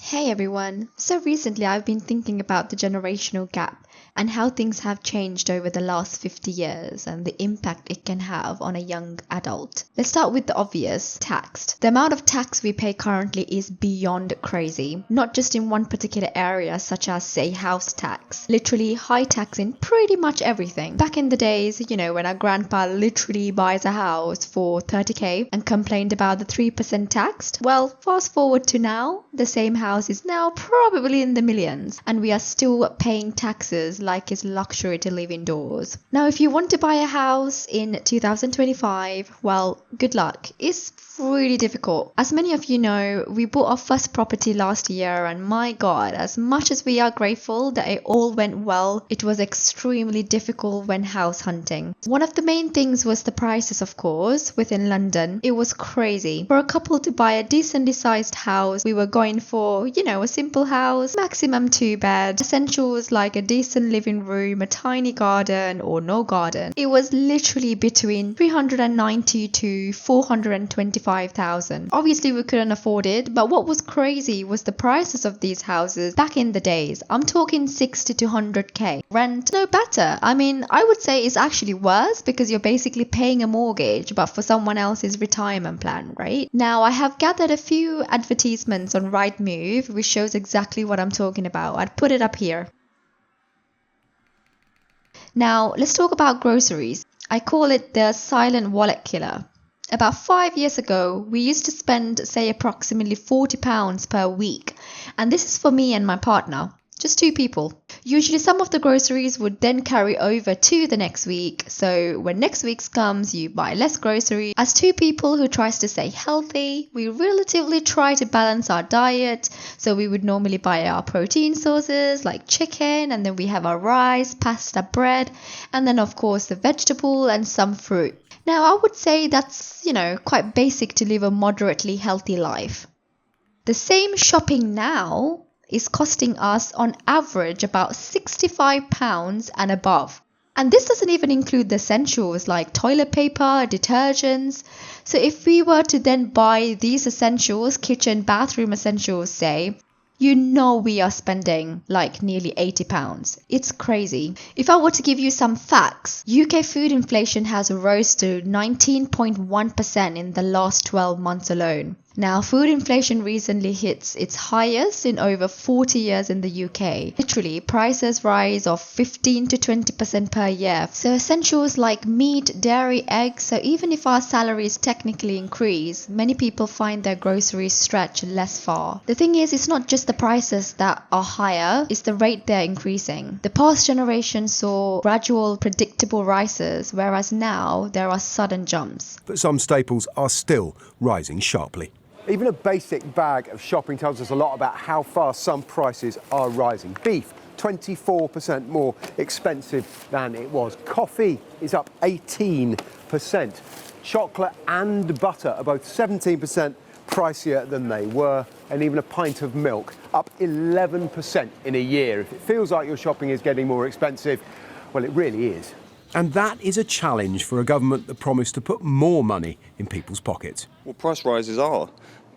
Hey everyone! So recently I've been thinking about the generational gap and how things have changed over the last 50 years and the impact it can have on a young adult. Let's start with the obvious, tax. The amount of tax we pay currently is beyond crazy, not just in one particular area such as, say, house tax. Literally high tax in pretty much everything. Back in the days, when our grandpa literally buys a house for 30k and complained about the 3% tax, well, fast forward to now, the same house is now probably in the millions and we are still paying taxes like it's luxury to live indoors. Now, if you want to buy a house in 2025, well, good luck. It's really difficult. As many of you know, we bought our first property last year and my god, as much as we are grateful that it all went well, it was extremely difficult when house hunting. One of the main things was the prices, of course. Within London, it was crazy. For a couple to buy a decently sized house, we were going for, a simple house, maximum 2 bed, essentials like a decent living room, a tiny garden or no garden. It was literally between 390 to 425,000. Obviously we couldn't afford it, but what was crazy was the prices of these houses back in the days. I'm talking 60 to 100k. Rent, no better. I would say it's actually worse because you're basically paying a mortgage, but for someone else's retirement plan, right? Now, I have gathered a few advertisements on Rightmove, which shows exactly what I'm talking about. I'd put it up here. Now, let's talk about groceries. I call it the silent wallet killer. About 5 years ago, we used to spend, say, approximately £40 per week. And this is for me and my partner. Just 2 people. Usually some of the groceries would then carry over to the next week. So when next week comes, you buy less groceries. As 2 people who tries to stay healthy, we relatively try to balance our diet. So we would normally buy our protein sources like chicken, and then we have our rice, pasta, bread, and then of course the vegetable and some fruit. Now I would say that's, quite basic to live a moderately healthy life. The same shopping now is costing us on average about £65 and above. And this doesn't even include the essentials like toilet paper, detergents. So if we were to then buy these essentials, kitchen, bathroom essentials, say, we are spending like nearly £80. It's crazy. If I were to give you some facts, UK food inflation has rose to 19.1% in the last 12 months alone. Now, food inflation recently hits its highest in over 40 years in the UK. Literally, prices rise of 15 to 20% per year. So essentials like meat, dairy, eggs, so even if our salaries technically increase, many people find their groceries stretch less far. The thing is, it's not just the prices that are higher, it's the rate they're increasing. The past generation saw gradual, predictable rises, whereas now there are sudden jumps. But some staples are still rising sharply. Even a basic bag of shopping tells us a lot about how fast some prices are rising. Beef, 24% more expensive than it was. Coffee is up 18%. Chocolate and butter are both 17% pricier than they were. And even a pint of milk up 11% in a year. If it feels like your shopping is getting more expensive, well, it really is. And that is a challenge for a government that promised to put more money in people's pockets. Well, price rises are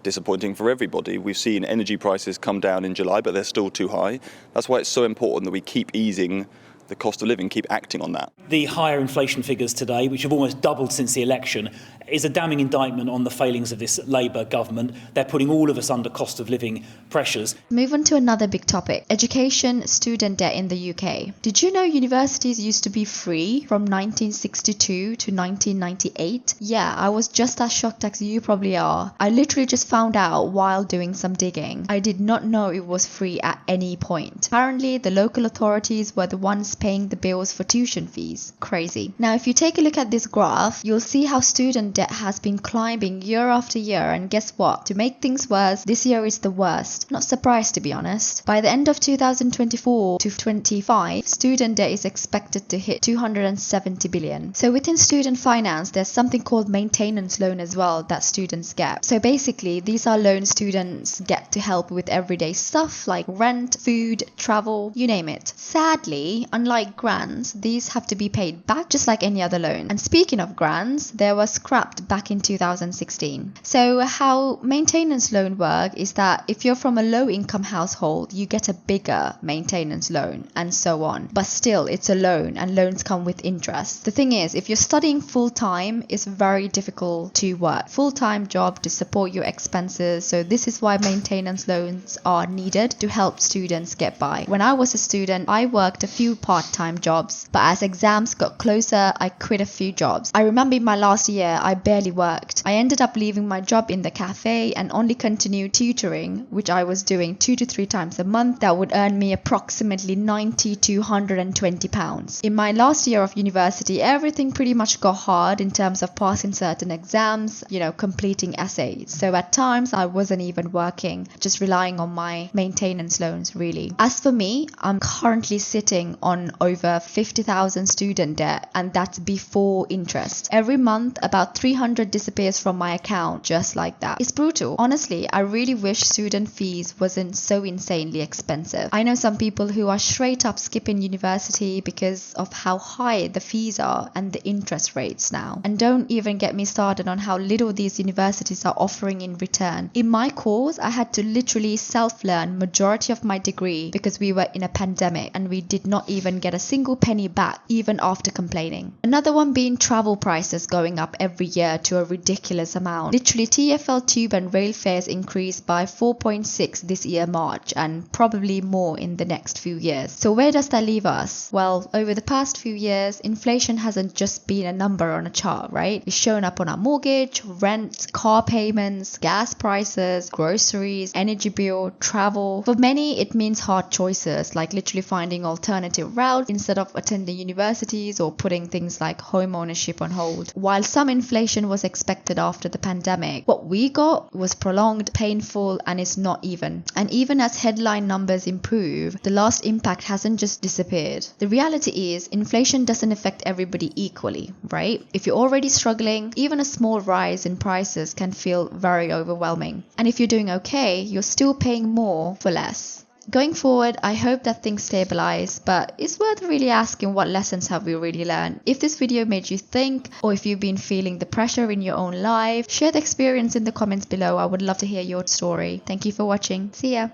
disappointing for everybody. We've seen energy prices come down in July, but they're still too high. That's why it's so important that we keep easing the cost of living, keep acting on that. The higher inflation figures today, which have almost doubled since the election, is a damning indictment on the failings of this Labour government. They're putting all of us under cost of living pressures. Move on to another big topic, education, student debt in the UK. Did you know universities used to be free from 1962 to 1998? Yeah, I was just as shocked as you probably are. I literally just found out while doing some digging. I did not know it was free at any point. Apparently, the local authorities were the ones paying the bills for tuition fees. Crazy. Now, if you take a look at this graph, you'll see how student debt has been climbing year after year, and guess what? To make things worse, this year is the worst. Not surprised, to be honest. By the end of 2024 to 25, student debt is expected to hit 270 billion. So within student finance, there's something called maintenance loan as well that students get. So basically, these are loans students get to help with everyday stuff like rent, food, travel, you name it. Sadly, unlike unlike grants, these have to be paid back just like any other loan. And speaking of grants, they were scrapped back in 2016. So how maintenance loan work is that if you're from a low income household, you get a bigger maintenance loan and so on. But still, it's a loan and loans come with interest. The thing is, if you're studying full time, it's very difficult to work full-time job to support your expenses. So this is why maintenance loans are needed to help students get by. When I was a student, I worked a few part-time jobs, but as exams got closer, I quit a few jobs. I remember in my last year, I barely worked. I ended up leaving my job in the cafe and only continued tutoring, which I was doing 2 to 3 times a month. That would earn me approximately 90 to 120 pounds. In my last year of university, everything pretty much got hard in terms of passing certain exams, completing essays. So at times I wasn't even working, just relying on my maintenance loans really. As for me, I'm currently sitting on over 50,000 student debt, and that's before interest. Every month about 300 disappears from my account just like that. It's brutal. Honestly, I really wish student fees wasn't so insanely expensive. I know some people who are straight up skipping university because of how high the fees are and the interest rates now. And don't even get me started on how little these universities are offering in return. In my course, I had to literally self-learn majority of my degree because we were in a pandemic and we did not even get a single penny back even after complaining. Another one being travel prices going up every year to a ridiculous amount. Literally TfL tube and rail fares increased by 4.6 this year March and probably more in the next few years. So where does that leave us? Well, over the past few years, inflation hasn't just been a number on a chart, right? It's shown up on our mortgage, rent, car payments, gas prices, groceries, energy bill, travel. For many, it means hard choices, like literally finding alternative routes instead of attending universities or putting things like home ownership on hold. While some inflation was expected after the pandemic, what we got was prolonged, painful, and is not even. And even as headline numbers improve, the last impact hasn't just disappeared. The reality is, inflation doesn't affect everybody equally, right? If you're already struggling, even a small rise in prices can feel very overwhelming. And if you're doing okay, you're still paying more for less. Going forward, I hope that things stabilize, but it's worth really asking what lessons have we really learned. If this video made you think, or if you've been feeling the pressure in your own life, share the experience in the comments below. I would love to hear your story. Thank you for watching. See ya.